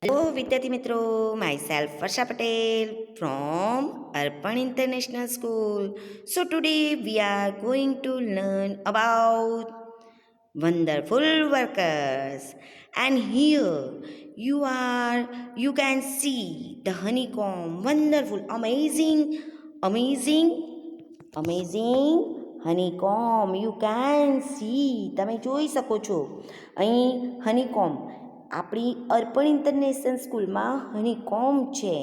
Hello, વિદ્યાર્થી મિત્રો. Myself Varsha Patel from Arpan International School. So today we are going to learn about wonderful workers. And here you can see the honeycomb. Wonderful, amazing, amazing honeycomb. You can see. તમે જોઈ શકો છો અહીં honeycomb. આપણી અર્પણ international સ્કૂલમાં honeycomb છે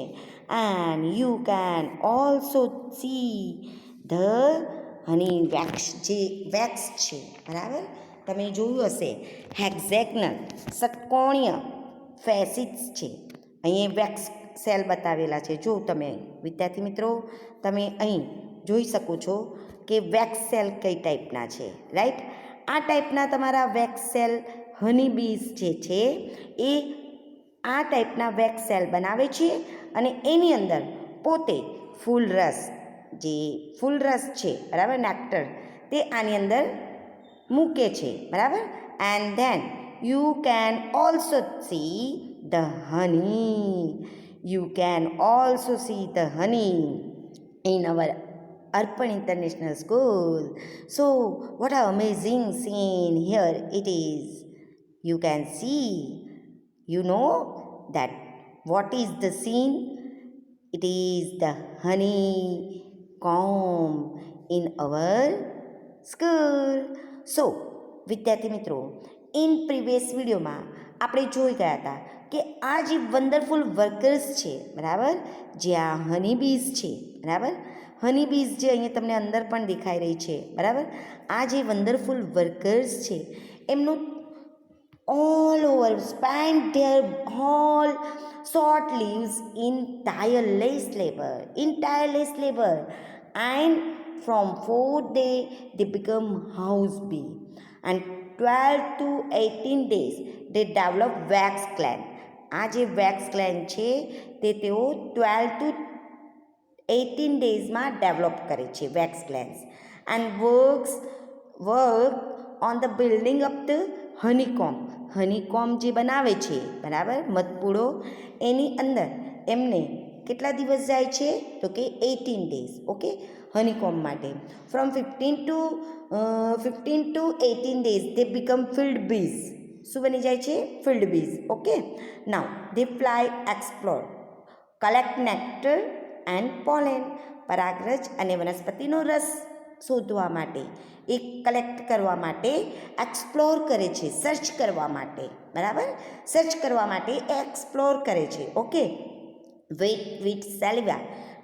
and you can also see the honey wax જે વેક્સ છે બરાબર તમે જોયું હશે હેક્ઝેગ્નલ ષટકોણીય ફેસિટ્સ છે અહીં વેક્સ સેલ બતાવેલા છે જો તમે વિદ્યાર્થી મિત્રો તમે અહીં જોઈ શકો છો કે વેક્સ સેલ કઈ ટાઈપના છે રાઈટ આ ટાઈપના તમારા વેક્સ સેલ હની બીઝ જે છે એ આ ટાઈપના વેક્સ સેલ બનાવે છે અને એની અંદર પોતે ફૂલ રસ છે બરાબર નેક્ટર તે આની અંદર મૂકે છે બરાબર and then you can also see the honey in our Arpan International School. So, what an amazing scene here it is. You can see, you know that what is the scene? It is the honeycomb in our school. So, વિદ્યાર્થી મિત્રો in previous વિડીયોમાં આપણે જોઈ ગયા હતા કે આ જે વન્ડરફુલ વર્કર્સ છે બરાબર જે આ હની બીઝ છે બરાબર હની બીઝ જે અહીંયા તમને અંદર પણ દેખાઈ રહી છે બરાબર આ જે વન્ડરફુલ વર્કર્સ છે એમનું all over spend their whole short lives in tireless labor and from 4th day they become house bee and 12 to 18 days they develop wax gland આ જે વેક્સ ગ્લેન્ડ છે તે તેઓ 12 to 18 ડેઝમાં ડેવલપ કરે છે wax glands and work on the building up the honeycomb જે બનાવે છે બરાબર મધપૂડો એની અંદર એમને કેટલા દિવસ જાય છે તો કે 18 ડેઝ ઓકે હનીકોમ્બ માટે from 15 to 18 days they become field bees શું બની જાય છે field bees okay now they fly explore collect nectar and pollen પરાગરજ અને વનસ્પતિનો રસ શોધવા માટે એ કલેક્ટ કરવા માટે એક્સપ્લોર કરે છે સર્ચ કરવા માટે બરાબર સર્ચ કરવા માટે એક્સપ્લોર કરે છે okay with saliva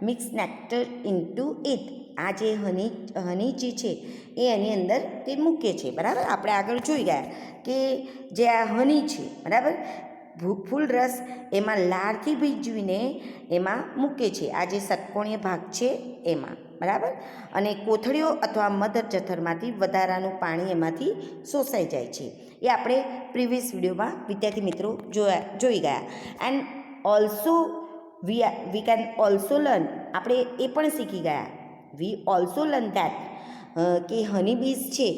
mix nectar into it આ જે હની જે છે એ એની અંદર તે મૂકે છે બરાબર આપણે આગળ જોઈ ગયા કે જે આ હની છે બરાબર ફૂલ રસ એમાં લાળથી ભીંજવીને એમાં મૂકે છે આ જે ષટકોણીય ભાગ છે એમાં બરાબર અને કોથળીઓ અથવા મધર જઠરમાંથી વધારાનું પાણી એમાંથી શોષાઈ જાય છે એ આપણે પ્રીવિયસ વિડીયોમાં વિદ્યાર્થી મિત્રો જોઈ ગયા and also we can also learn આપણે એ પણ શીખી ગયા વી ઓલ્સો લર્ન ધેટ કે હની બીઝ છે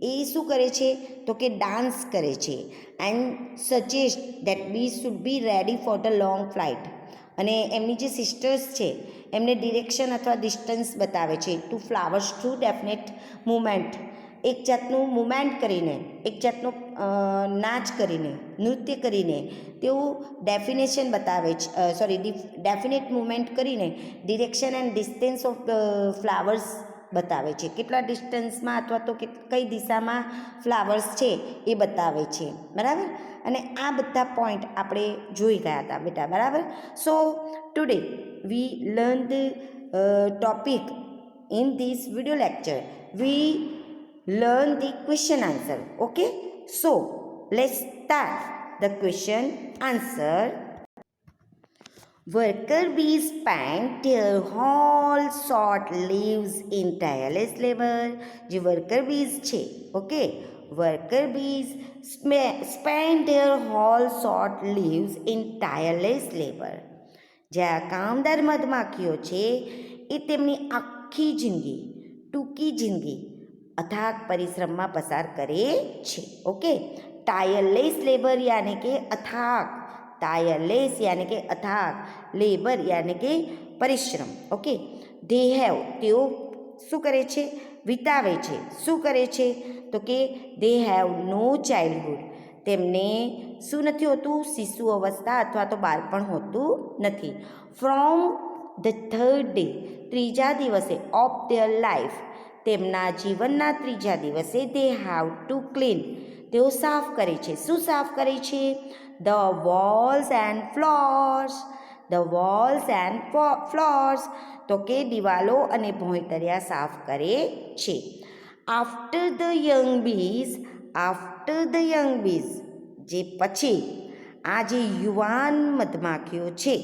એ શું કરે છે તો કે ડાન્સ કરે છે and suggest that bee should be ready for the long flight અને એમની જે સિસ્ટર્સ છે એમને ડિરેક્શન અથવા ડિસ્ટન્સ બતાવે છે to flowers through definite movement એક જાતનું મુમેન્ટ કરીને એક જાતનો નાચ કરીને નૃત્ય કરીને તેઓ ડેફિનેશન બતાવે છે ડેફિનેટ મુમેન્ટ કરીને direction and distance of flowers બતાવે છે કેટલા ડિસ્ટન્સમાં અથવા તો કઈ દિશામાં ફ્લાવર્સ છે એ બતાવે છે બરાબર અને આ બધા પોઈન્ટ આપણે જોઈ ગયા હતા બેટા બરાબર so today we learn the topic in this video lecture we learn the question answer okay so let's start the question answer Worker bees spend their whole short lives in tireless labor. જે worker bees છે okay worker bees spend their whole short lives in tireless labor. જે આ કામદાર મધમાખીઓ છે એ તેમની આખી જિંદગી ટૂંકી જિંદગી અથાગ પરિશ્રમમાં પસાર કરે છે ઓકે ટાયરલેસ લેબર યાને કે અથાગ ટાયરલેસ યાની કે અથાગ, લેબર યાની કે પરિશ્રમ. ઓકે, ધે હેવ તેઓ શું કરે છે? વિતાવે છે. શું કરે છે? તો કે દે હેવ નો ચાઇલ્ડહુડ, તેમને શું નથી હોતું? શિશુ અવસ્થા અથવા તો બાળપણ હોતું નથી. ફ્રોમ ધ થર્ડ ડે, ત્રીજા દિવસે, ઓફ ધેર લાઈફ, તેમના જીવનના ત્રીજા દિવસે, દે હેવ ટુ ક્લીન, તેઓ સાફ કરે છે. શું સાફ કરે છે? The walls and floors, the walls and floors, તો કે દિવાલો અને ભોંયતરિયા સાફ કરે છે. After the young bees, after the young bees, જે પછી આ જે યુવાન મધમાખીઓ છે,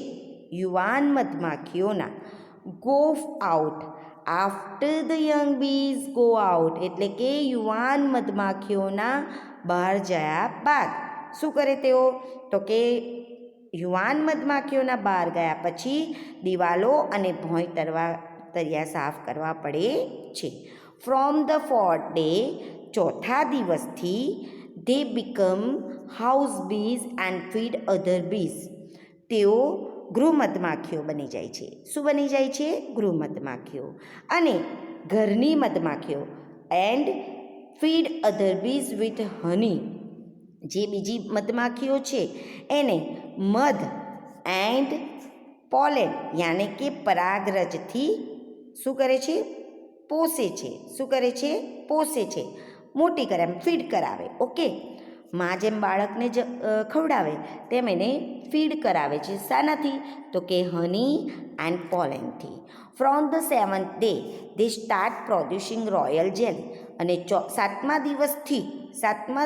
યુવાન મધમાખીઓના go out, after the young bees go out, એટલે કે યુવાન મધમાખીઓના બહાર ગયા બાદ શું કરે તેઓ? તો કે યુવાન મધમાખીઓના બહાર ગયા પછી દિવાલો અને ભોંયતરિયા સાફ કરવા પડે છે. ફ્રોમ ધ ફોર્થ ડે, ચોથા દિવસથી, they become house bees and feed other bees, તેઓ ગૃહ મધમાખીઓ બની જાય છે. શું બની જાય છે? ગૃહ મધમાખીઓ અને ઘરની મધમાખીઓ. And feed other bees with honey, જે બીજી મધમાખીઓ છે એને મધ એન્ડ પોલેન યાને કે પરાગરજથી શું કરે છે? પોષે છે. શું કરે છે? પોષે છે, મોટી કરે, એમ ફીડ કરાવે. ઓકે, માં જેમ બાળકને જ ખવડાવે તેમ એને ફીડ કરાવે છે. શાનાથી? તો કે હની એન્ડ પોલેનથી. From the seventh day, they start producing royal jelly, અને સાતમા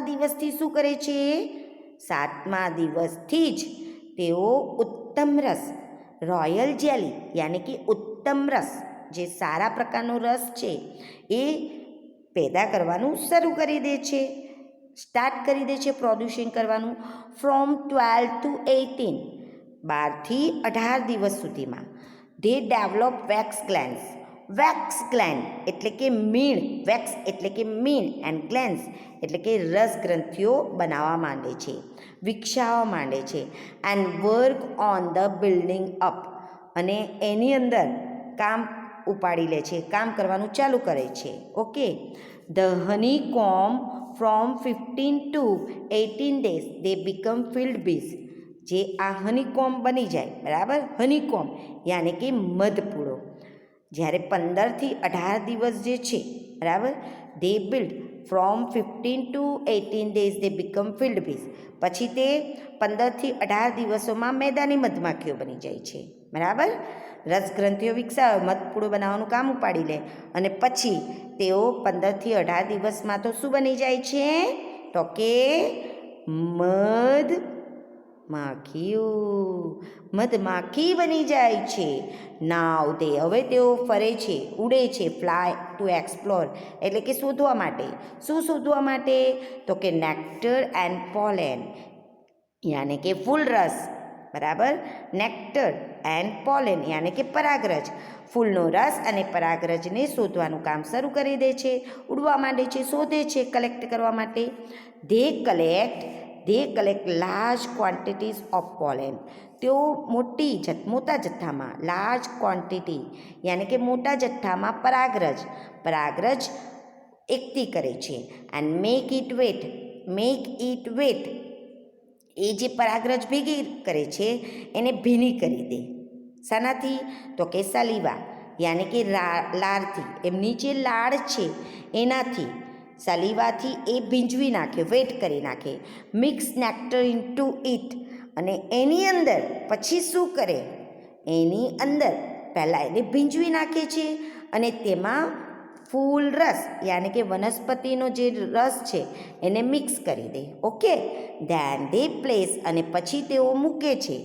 દિવસથી શું કરે છે? સાતમા દિવસથી જ તેઓ ઉત્તમ રસ, રોયલ જેલી યાની કે ઉત્તમ રસ, જે સારા પ્રકારનો રસ છે એ પેદા કરવાનું શરૂ કરી દે છે, સ્ટાર્ટ કરી દે છે પ્રોડ્યુસિંગ કરવાનું. ફ્રોમ 12 to 18, 12થી 18 દિવસ સુધીમાં, they develop wax glands, wax gland એટલે કે મીણ, વેક્સ એટલે કે મીણ, એન્ડ ગ્લેન્ડ્સ એટલે કે રસ ગ્રંથિઓ બનાવવા માંડે છે, વિકસાવવા માંડે છે. And work on the building up, અને એની અંદર કામ ઉપાડી લે છે, કામ કરવાનું ચાલુ કરે છે. Okay, the honeycomb, from 15 to 18 days, they become field bees, જે આ હનીકોમ્બ બની જાય, બરાબર, હનીકોમ્બ યાની કે મધપૂડો, જ્યારે 15થી 18 દિવસ જે છે, બરાબર, they build from 15 to 18 days, they become field bees, પછી તે 15થી 18 દિવસોમાં મેદાની મધમાખીઓ બની જાય છે, બરાબર. રસગ્રંથિઓ વિકસાવે, મધપૂડો બનાવવાનું કામ ઉપાડી લે, અને પછી તેઓ 15થી 18 દિવસમાં તો શું બની જાય છે? તો કે મધમાખી બની જાય છે. નાવ દે, હવે તેઓ ફરે છે, ઉડે છે, ફ્લાય ટુ એક્સપ્લોર એટલે કે શોધવા માટે. શું શોધવા માટે? તો કે નેક્ટર એન્ડ પોલેન યાને કે ફૂલ રસ, બરાબર, નેક્ટર એન્ડ પોલેન યાને કે પરાગરજ, ફૂલનો રસ અને પરાગરજને શોધવાનું કામ શરૂ કરી દે છે, ઉડવા માંડે છે, શોધે છે કલેક્ટ કરવા માટે. They collect large quantities of પોલેન, તેઓ મોટા જથ્થામાં, લાર્જ ક્વોન્ટિટી યાની કે મોટા જથ્થામાં પરાગરજ એકઠી કરે છે. એન્ડ મેક ઇટ વેટ, એ જે પરાગરજ ભેગી કરે છે એને ભીની કરી દે. શાનાથી? તો કે સલીવા યાની કે લાળથી, એમની જે લાળ છે એનાથી, સલીવાથી એ ભીંજવી નાખે, વેટ કરી નાખે. મિક્સ નેક્ટર ઇન્ટુ ઇટ, અને એની અંદર પછી શું કરે? એની અંદર પહેલાં એને ભીંજવી નાખે છે અને તેમાં ફૂલ રસ યાની કે વનસ્પતિનો જે રસ છે એને મિક્સ કરી દે. ઓકે, ધેન દે પ્લેસ, અને પછી તેઓ મૂકે છે.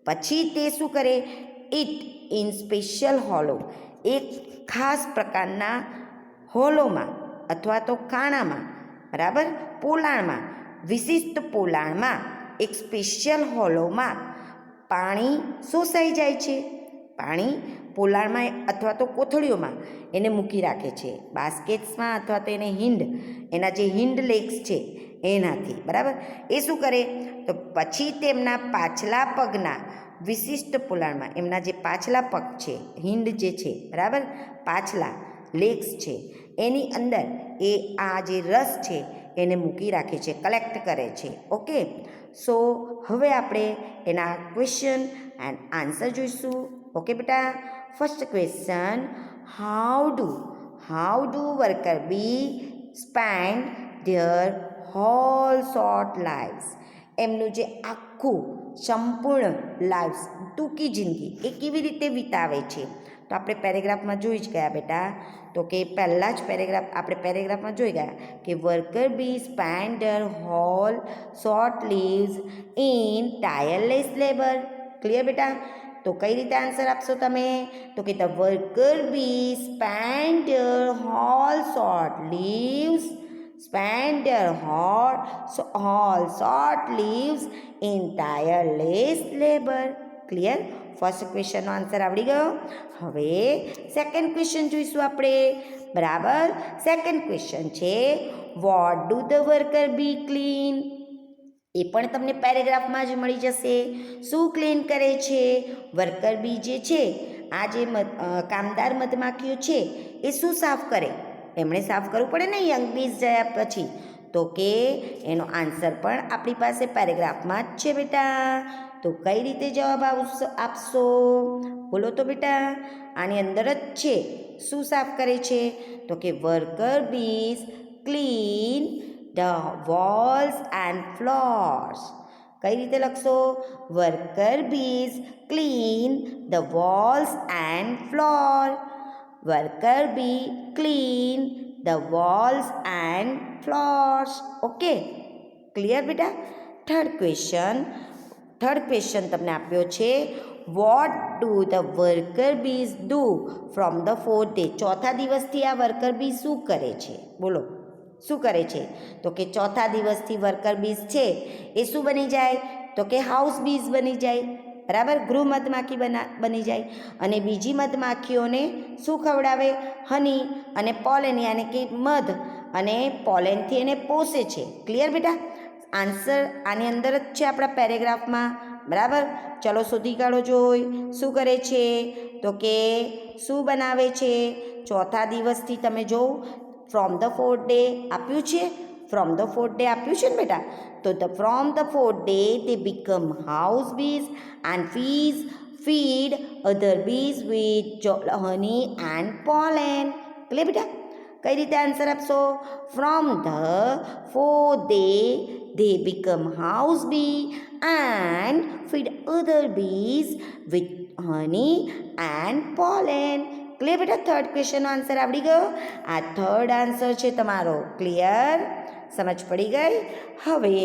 પછી તે શું કરે? ઇટ ઇન સ્પેશિયલ હોલો, એક ખાસ પ્રકારના હોલોમાં અથવા તો કાણામાં, બરાબર, પોલાણમાં, વિશિષ્ટ પોલાણમાં, એક સ્પેશિયલ હોલોમાં પાણી શોષાઈ જાય છે. પાણી પોલાણમાં અથવા તો કોથળીઓમાં એને મૂકી રાખે છે, બાસ્કેટ્સમાં અથવા તો એને એના જે હિન્ડ લેગ્સ છે એનાથી, બરાબર. એ શું કરે તો પછી તેમના પાછલા પગના વિશિષ્ટ પોલાણમાં એમના જે પાછલા પગ છે, હિંડ જે છે, બરાબર, પાછલા લેગ્સ છે, એની અંદર એ આ જે રસ છે એને મૂકી રાખે છે, કલેક્ટ કરે છે. ઓકે, સો હવે આપણે એના ક્વેશ્ચન એન્ડ આન્સર જોઈશું. ઓકે બેટા, first question, how do worker bee spend their whole short lives? એમનું જે આખું સંપૂર્ણ લાઈવ્સ, ટૂંકી જિંદગી, એ કેવી રીતે વિતાવે છે? તો આપણે પેરેગ્રાફમાં જોઈ જ ગયા બેટા. તો કે પહેલાં જ પેરેગ્રાફમાં જોઈ ગયા કે worker bee spend their whole short lives in tireless labour. Clear બેટા? તો કઈ રીતે આન્સર આપશો તમે? તો કે the worker bee spend their whole short lives in tireless labor. Clear? First ક્વેશ્ચનનો આન્સર આવડી ગયો. હવે સેકન્ડ ક્વેશ્ચન જોઈશું આપણે, બરાબર. સેકન્ડ ક્વેશ્ચન છે, what do the worker bee clean? એ પણ તમને પેરેગ્રાફમાં જ મળી જશે. શું ક્લીન કરે છે? વર્કર બી જે છે, આ જે કામદાર મધમાખીઓ છે, એ શું સાફ કરે? એમણે સાફ કરવું પડે ને યંગ બીઝ જયા પછી. તો કે એનો આન્સર પણ આપણી પાસે પેરેગ્રાફમાં જ છે બેટા. તો કઈ રીતે જવાબ આપશો? બોલો તો બેટા. આની અંદર જ છે. શું સાફ કરે છે? તો કે worker bees clean the walls and floors. કઈ રીતે લખશો? Worker bees clean the walls and floor. Worker bee clean the walls and floors. Okay, clear બેટા? થર્ડ ક્વેશ્ચન તમને આપ્યો છે, what do the worker bees do from the 4th day? ચોથા દિવસથી આ વર્કર બી શું કરે છે? બોલો, શું કરે છે? તો કે ચોથા દિવસથી વર્કર બીઝ છે એ શું બની જાય? તો કે હાઉસ બીઝ બની જાય, બરાબર, ગૃહ મધમાખી બની જાય. અને બીજી મધમાખીઓને શું ખવડાવે? હની અને પોલેન, યાની કે મધ અને પોલેનથી એને પોષે છે. ક્લિયર બેટા? આન્સર આની અંદર જ છે આપણા પેરેગ્રાફમાં, બરાબર. ચલો શોધી કાઢો જોઈ. શું કરે છે? તો કે શું બનાવે છે? ચોથા દિવસથી તમે જોવો ફ્રોમ ધ 4th ડે આપ્યું છે, ફ્રોમ ધ 4th ડે આપ્યું છે ને બેટા. તો from the 4th day they become house bees and feed other bees with honey and pollen. Clear બેટા? કઈ રીતે આન્સર આપશો? From the 4th day they become house bee and feed other bees with honey and pollen. Clear બેટા? Third ક્વેશ્ચનનો answer આવડી ગયો. આ third answer છે તમારો. ક્લિયર? સમજ પડી ગઈ? હવે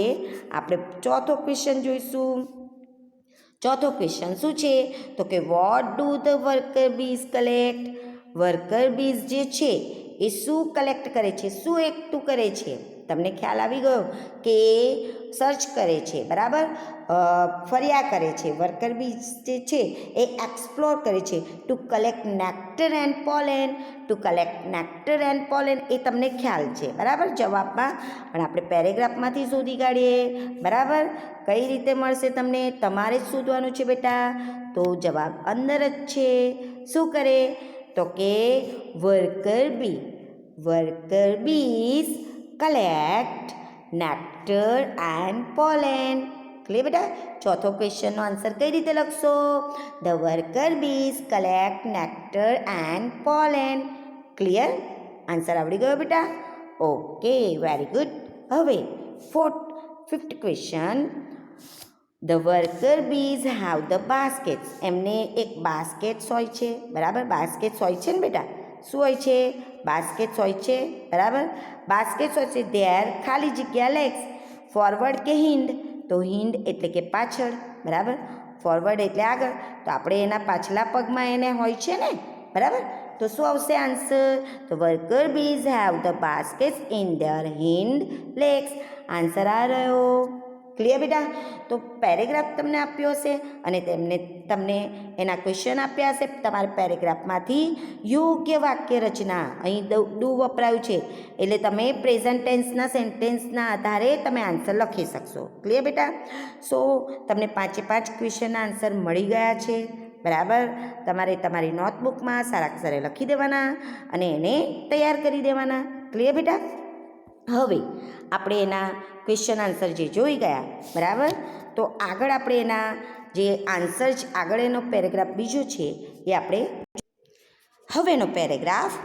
આપણે ચોથો ક્વેશ્ચન જોઈશું. ચોથો ક્વેશ્ચન શું છે? તો કે vote do the worker bees collect? Worker bees જે છે એ શું કલેક્ટ કરે છે? શું એકઠું કરે છે? તમને ખ્યાલ આવી ગયો કે સર્ચ કરે છે, બરાબર, ફર્યા કરે છે. વર્કર બીઝ જે છે એ એક્સપ્લોર કરે છે. To collect nectar and pollen. To collect nectar and pollen એ તમને ખ્યાલ છે, બરાબર, જવાબમાં. પણ આપણે પેરેગ્રાફમાંથી શોધી કાઢીએ, બરાબર. કઈ રીતે મળશે તમને? તમારે જ શોધવાનું છે બેટા. તો જવાબ અંદર જ છે. શું કરે? તો કે worker bees collect nectar and pollen. Clear બેટા? ચોથો ક્વેશ્ચનનો આન્સર કઈ રીતે લખશો? The worker bees collect nectar and pollen. Clear? Answer આવડી ગયો બેટા? Okay, very good. હવે fifth question, the worker bees have the baskets. એમને એક બાસ્કેટ્સ હોય છે, બરાબર. બાસ્કેટ્સ હોય છે ને બેટા? શું હોય છે? બાસ્કેટ્સ હોય છે, બરાબર. બાસ્કેટ્સ હોય છે ધેર ખાલી જગ્યા લેગ્સ. ફોરવર્ડ કે હિન્ડ? તો હિન્ડ એટલે કે પાછળ, બરાબર. ફોરવર્ડ એટલે આગળ. તો આપણે એના પાછલા પગમાં એને હોય છે ને, બરાબર. તો શું આવશે આન્સર? તો worker bees have the baskets in their hind legs. Answer આ રહ્યો. ક્લિયર બેટા? તો પેરેગ્રાફ તમને આપ્યો હશે અને તમને એના ક્વેશ્ચન આપ્યા હશે. તમારે પેરેગ્રાફમાંથી યોગ્ય વાક્ય રચના, અહીં ડુ વપરાયું છે એટલે તમે પ્રેઝન્ટ ટેન્સના સેન્ટેન્સના આધારે તમે આન્સર લખી શકશો. ક્લિયર બેટા? સો તમને 5 ક્વેશ્ચનના આન્સર મળી ગયા છે. બરાબર, તમારે તમારી નોટબુકમાં સારા અક્ષરે લખી દેવાના અને એને તૈયાર કરી દેવાના. ક્લિયર બેટા? હવે આપણે એના ક્વેશ્ચન આન્સર જે જોઈ ગયા, બરાબર, તો આગળ આપણે એના જે આન્સર આગળ એનો પેરેગ્રાફ બીજો છે એ આપણે હવેનો paragraph.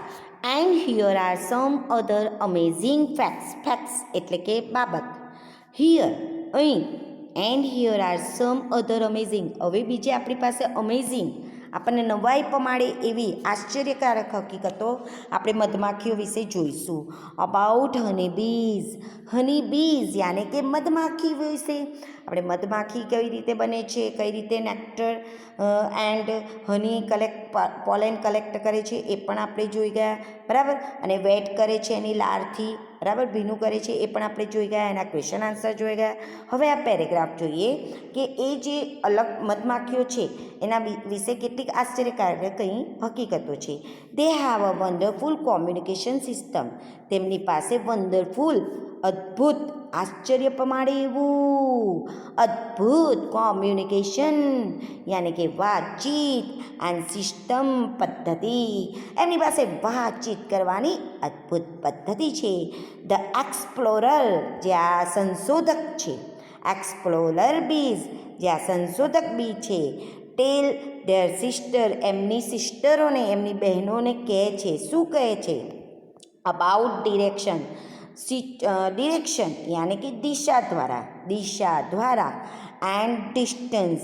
And here are some other amazing facts એટલે કે બાબત. હિયર અહીં, and here are some other amazing, હવે બીજી આપણી પાસે અમેઝિંગ આપણને નવાઈ પમાડે એવી આશ્ચર્યકારક હકીકતો આપણે મધમાખીઓ વિશે જોઈશું. અબાઉટ હની બીઝ યાને કે મધમાખી વિશે. આપણે મધમાખી કઈ રીતે બને છે, કઈ રીતે નેક્ટર એન્ડ હની પોલેન કલેક્ટ કરે છે એ પણ આપણે જોઈ ગયા. બરાબર, અને વેટ કરે છે એની લારથી, બરાબર, ભીનું કરે છે એ પણ આપણે જોઈ ગયા. એના ક્વેશ્ચન આન્સર જોઈ ગયા. હવે આ પેરેગ્રાફ જોઈએ કે એ જે અલગ મધમાખીઓ છે એના વિશે કેટલીક આશ્ચર્યકારક કંઈ હકીકતો છે. દે હાવ અ વન્ડરફુલ કોમ્યુનિકેશન સિસ્ટમ, તેમની પાસે વન્ડરફુલ અદ્ભુત આશ્ચર્ય પમાડે એવું અદ્ભુત કોમ્યુનિકેશન યાની કે વાતચીત એન્ડ સિસ્ટમ પદ્ધતિ, એમની પાસે વાતચીત કરવાની અદ્ભુત પદ્ધતિ છે. ધ એક્સપ્લોરર જે આ સંશોધક છે, એક્સપ્લોરર બીઝ જે આ સંશોધક બી છે, ટેલ ધેર સિસ્ટર એમની સિસ્ટરોને એમની બહેનોને કહે છે. શું કહે છે? અબાઉટ ડિરેક્શન યાની કે દિશા દ્વારા એન્ડ ડિસ્ટન્સ,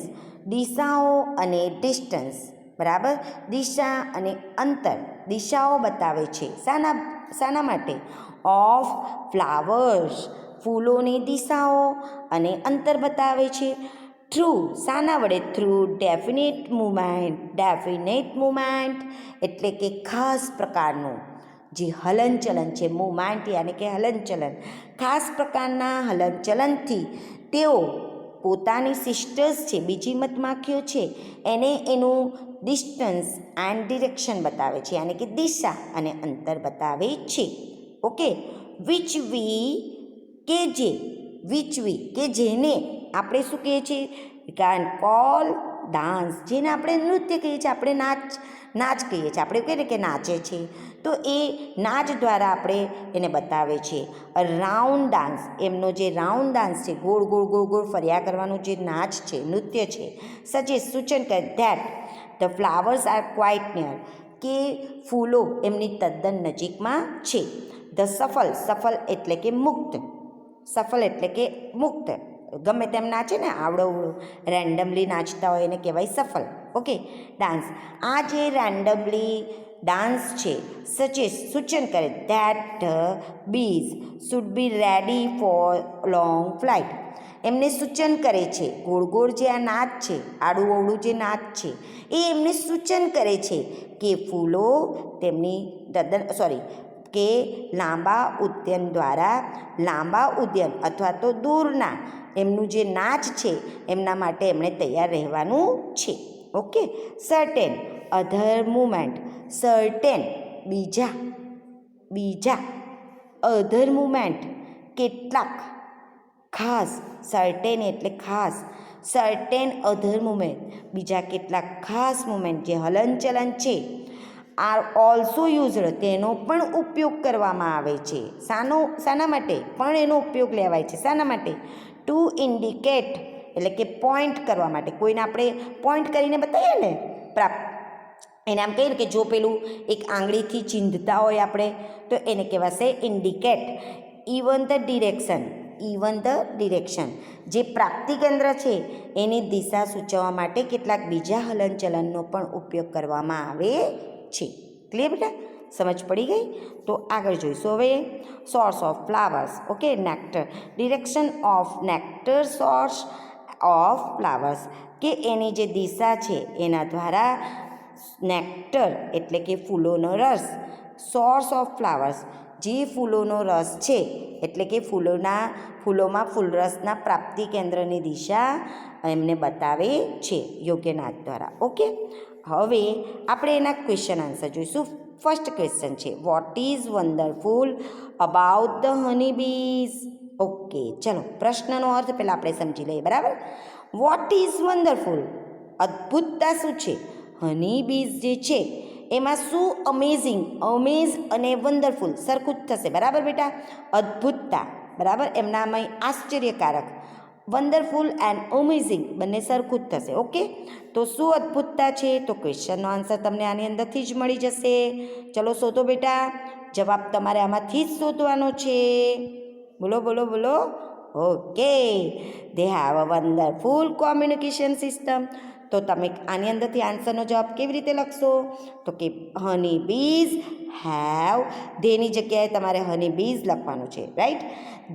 દિશાઓ અને ડિસ્ટન્સ, બરાબર, દિશા અને અંતર, દિશાઓ બતાવે છે. શાના માટે? ઓફ ફ્લાવર્સ, ફૂલોની દિશાઓ અને અંતર બતાવે છે. થ્રુ, શાના વડે? થ્રુ ડેફિનેટ મુમેન્ટ એટલે કે ખાસ પ્રકારનું જે હલનચલન છે. મુમેન્ટ યાની કે હલનચલન, ખાસ પ્રકારના હલનચલનથી તેઓ પોતાની સિસ્ટર્સ છે, બીજી મધમાખીઓ છે, એને એનું ડિસ્ટન્સ એન્ડ ડિરેક્શન બતાવે છે યાની કે દિશા અને અંતર બતાવે છે. ઓકે, વિચ વી કે જેને આપણે શું કહીએ છીએ? વી કેન કોલ ડાન્સ, જેને આપણે નૃત્ય કહીએ છીએ, આપણે નાચ કહીએ છીએ. આપણે કહીએ ને કે નાચે છે, તો એ નાચ દ્વારા આપણે એને બતાવે છે. રાઉન્ડ ડાન્સ, એમનો જે રાઉન્ડ ડાન્સ છે, ગોળ ગોળ ગોળ ગોળ ફર્યા કરવાનું જે નાચ છે, નૃત્ય છે. સૂચન કરે that the flowers are quite near, કે ફૂલો એમની તદ્દન નજીકમાં છે. ધ સફલ એટલે કે મુક્ત, ગમે તેમ નાચે ને, આવડો રેન્ડમલી નાચતા હોય એને કહેવાય સફલ. ઓકે, ડાન્સ, આ જે રેન્ડમલી ડાન્સ છે, સૂચન કરે that bees should be ready four long flight, એમને સૂચન કરે છે. ગોળ ગોળ જે આ નાચ છે, આડું અવળું જે નાચ છે, એ એમને સૂચન કરે છે કે ફૂલો તેમની કે લાંબા ઉદ્યાન અથવા તો દૂરના એમનું જે નાચ છે એમના માટે એમણે તૈયાર રહેવાનું છે. ઓકે, સર્ટેન અધર મુમેન્ટ, બીજા અધર મુમેન્ટ કેટલાક, ખાસ, સર્ટેન એટલે ખાસ, સર્ટેન અધર મુમેન્ટ બીજા કેટલાક ખાસ મુમેન્ટ જે હલનચલન છે, આર ઓલ્સો યુઝડ તેનો પણ ઉપયોગ કરવામાં આવે છે. શાના માટે પણ એનો ઉપયોગ લેવાય છે? શાના માટે? ટુ ઇન્ડિકેટ એટલે કે પોઈન્ટ કરવા માટે. કોઈને આપણે પોઈન્ટ કરીને બતાવીએ ને, એને આમ કહીએ ને કે જો પેલું એક આંગળીથી ચીંધતા હોય આપણે, તો એને કહેવાશે ઇન્ડિકેટ. ઇવન ધ ડિરેક્શન જે પ્રાપ્તિ કેન્દ્ર છે એની દિશા સૂચવવા માટે કેટલાક બીજા હલનચલનનો પણ ઉપયોગ કરવામાં આવે છે. ક્લિયર બેટા? સમજ પડી ગઈ? તો આગળ જોઈશું હવે source of flowers. Okay, nectar, direction of nectar, source of flowers, કે એની જે દિશા છે એના દ્વારા નેક્ટર એટલે કે ફૂલોનો રસ, સોર્સ ઓફ ફ્લાવર્સ જે ફૂલોનો રસ છે એટલે કે ફૂલોમાં ફૂલરસના પ્રાપ્તિ કેન્દ્રની દિશા એમને બતાવે છે યોગ્ય નાદ દ્વારા. ઓકે, હવે આપણે એના ક્વેશ્ચન આન્સર જોઈશું. ફર્સ્ટ ક્વેશ્ચન છે, what is wonderful about the honey bees? Okay, ચલો પ્રશ્નનો અર્થ પહેલાં આપણે સમજી લઈએ. બરાબર, વોટ ઇઝ વન્ડરફુલ, અદ્ભુતતા શું છે? હની બીઝ જે છે એમાં શું અમેઝિંગ, અમેઝ અને વન્ડરફુલ સરખું જ થશે. બરાબર બેટા, અદ્ભુતતા બરાબર એમનામાં આશ્ચર્યકારક, વન્ડરફુલ એન્ડ અમેઝિંગ બંને સરખું જ થશે. ઓકે, તો શું અદ્ભુતતા છે? તો ક્વેશ્ચનનો આન્સર તમને આની અંદરથી જ મળી જશે. ચલો શોધો બેટા, જવાબ તમારે આમાંથી જ શોધવાનો છે. બોલો બોલો બોલો. Okay, they have a wonderful communication system. તો તમે આની અંદરથી આન્સરનો જવાબ કેવી રીતે લખશો? તો કે હની બીઝ હેવ, ધેની જગ્યાએ તમારે હની બીઝ લખવાનું છે. Right,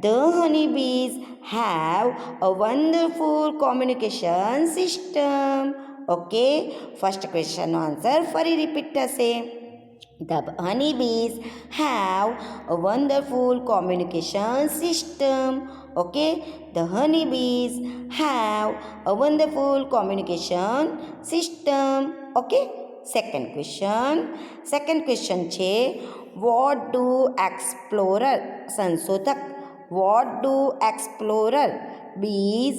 the honey bees have a wonderful communication system. Okay, first ક્વેશ્ચનનો આન્સર ફરી રિપીટ થશે. The honeybees have a wonderful communication system. Okay, the honeybees have a wonderful communication system. Okay, second question છે, what do explorer, સંશોધક, what do explorer bees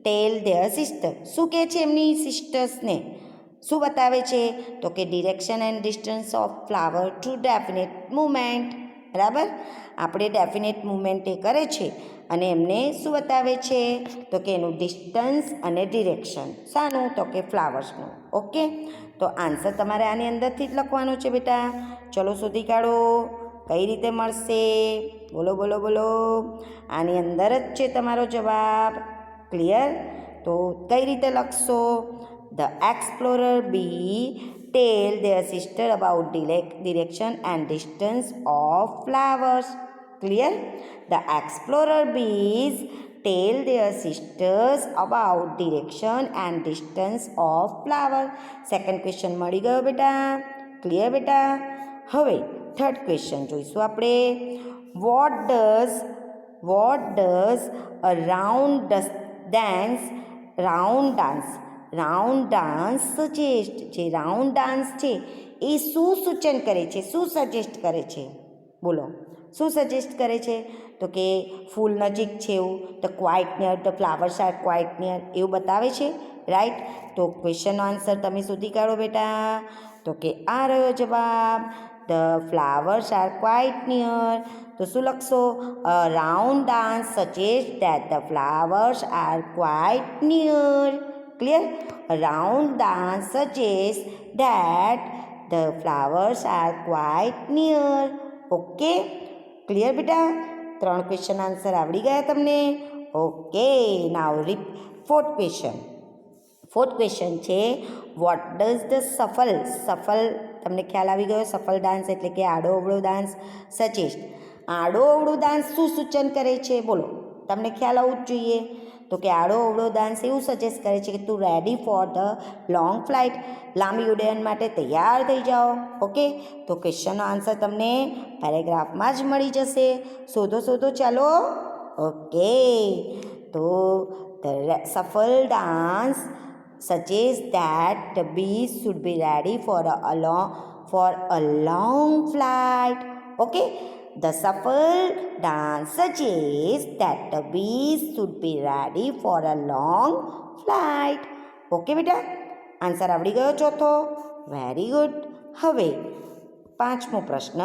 tell their sister? શું કહે છે એમની સિસ્ટર્સને? શું બતાવે છે? તો કે direction and distance of flower to definite movement. બરાબર, આપણે ડેફિનેટ મુવમેન્ટ એ કરે છે અને એમને શું બતાવે છે? તો કે એનું ડિસ્ટન્સ અને ડિરેક્શન. શાનું? તો કે ફ્લાવર્સનું. ઓકે, તો આન્સર તમારે આની અંદરથી જ લખવાનો છે બેટા. ચલો શોધી કાઢો, કઈ રીતે મળશે? બોલો બોલો બોલો. આની અંદર જ છે તમારો જવાબ. ક્લિયર? તો કઈ રીતે લખશો? The explorer bee tell their sister about direction and distance of flowers. Clear? The explorer bees tell their sisters about direction and distance of flower. Second question મળી ગયો બેટા. ક્લિયર બેટા? હવે થર્ડ ક્વેશ્ચન જોઈશું આપણે. What does a round dance suggest? જે round dance છે એ શું સૂચન કરે છે, શું સજેસ્ટ કરે છે? બોલો, શું સજેસ્ટ કરે છે? તો કે ફૂલ નજીક છે એવું, the quite near, the flowers are quite near એવું બતાવે છે. રાઈટ, તો ક્વેશ્ચનનો આન્સર તમે શોધી કાઢો બેટા. તો કે આ રહ્યો જવાબ, the flowers are quite near. તો શું લખશો? અ round dance suggest that the flowers are quite near. Clear? A round dance suggests that the flowers are quite near. Okay? Clear બેટા? 3 ક્વેશ્ચન આન્સર આવડી ગયા તમને? ઓકે, નાવ ફોર્થ ક્વેશ્ચન છે, what does the સફલ તમને ખ્યાલ આવી ગયો? સફલ ડાન્સ એટલે કે આડો અવળો ડાન્સ સજેસ્ટ. આડો અવળો ડાન્સ શું સૂચન કરે છે? બોલો, તમને ખ્યાલ આવવું જ જોઈએ. તો કે આડો અવળો ડાન્સ એવું સજેસ્ટ કરે છે કે તું ready for the long flight, લાંબી ઉડ્ડયન માટે તૈયાર થઈ જાઓ. ઓકે, તો ક્વેશ્ચનનો આન્સર તમને પેરેગ્રાફમાં જ મળી જશે. શોધો ચાલો. ઓકે, તો the shuffle dance suggests that the bees should be ready for a long flight. Okay, the shuffle dance suggests that the bees should be ready for a long flight. Okay બેટા, answer આવડી ગયો ચોથો? Very good. હવે પાંચમો પ્રશ્ન,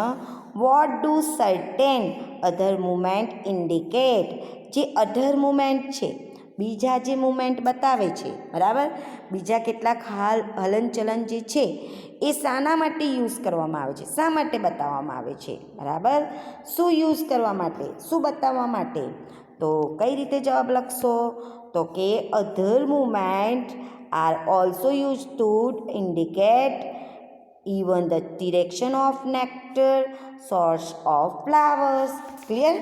what do certain other movement indicate? જે અધર movement છે, બીજા જે મુવમેન્ટ બતાવે છે, બરાબર, બીજા કેટલાક હલનચલન જે છે એ શાના માટે યુઝ કરવામાં આવે છે, શા માટે બતાવવામાં આવે છે? બરાબર, શું યુઝ કરવા માટે, શું બતાવવા માટે? તો કઈ રીતે જવાબ લખશો? તો કે other movement are also use to indicate even the direction of nectar, source of flowers. Clear?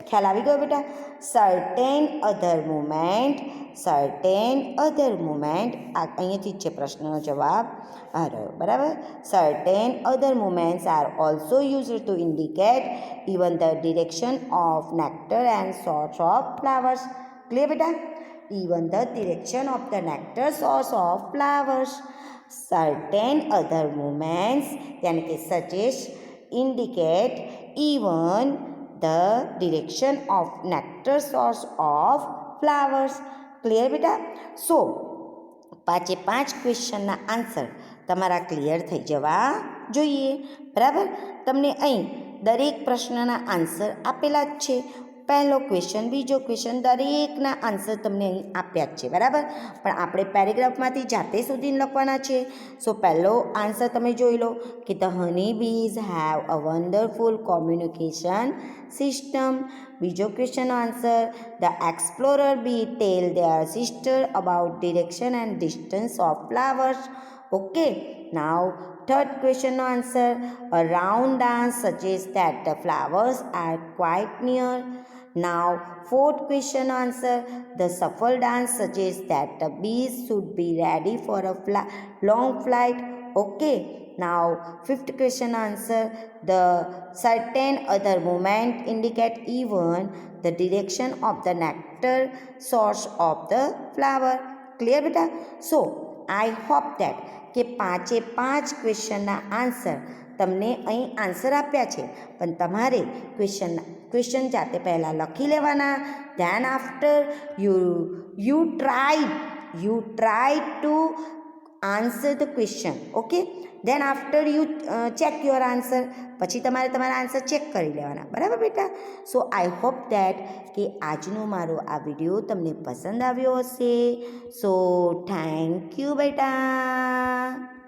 ખ્યાલ આવી ગયો બેટા? સર્ટેન અધર મુમેન્ટ અહીંયાથી જ છે પ્રશ્નનો જવાબ આ રહ્યો, બરાબર. Certain other moments are also used to indicate even the direction of nectar and source of flowers. Clear બેટા? even the direction of the nectar source of flowers. Certain other movements यानी कि suggest indicate even the direction of nectar source of flowers. Clear બેટા? સો 5 ક્વેશ્ચનના answer તમારા clear થઈ જવા જોઈએ, બરાબર. તમને અહીં દરેક પ્રશ્નના આન્સર આપેલા જ છે. પહેલો ક્વેશ્ચન, બીજો ક્વેશ્ચન, દરેકના આન્સર તમને અહીં આપ્યા જ છે, બરાબર. પણ આપણે પેરેગ્રાફમાંથી જાતે સુધી લખવાના છે. સો પહેલો આન્સર તમે જોઈ લો કે the honey bees have a wonderful communication system. બીજો ક્વેશ્ચનનો answer the explorer bee tell their sister about direction and distance of flowers. Okay, now third question no answer, a round dance suggests that the flowers are quite near. Now fourth question no answer, the shuffle dance suggests that the bees should be ready for a long flight. Okay, now fifth question answer, the certain other movement indicate even the direction of the nectar source of the flower. Clear beta? So I hope that કે 5 ક્વેશ્ચનના answer તમને અહીં answer આપ્યા છે, પણ તમારે question જાતે પહેલાં લખી લેવાના. Than after you try to answer the question. Okay, than after you check your answer. પછી તમારે તમારા આન્સર ચેક કરી લેવાના, બરાબર બેટા? સો આઈ હોપ દેટ કે આજનો મારો આ વિડીયો તમને પસંદ આવ્યો હશે. સો થેન્ક યુ બેટા.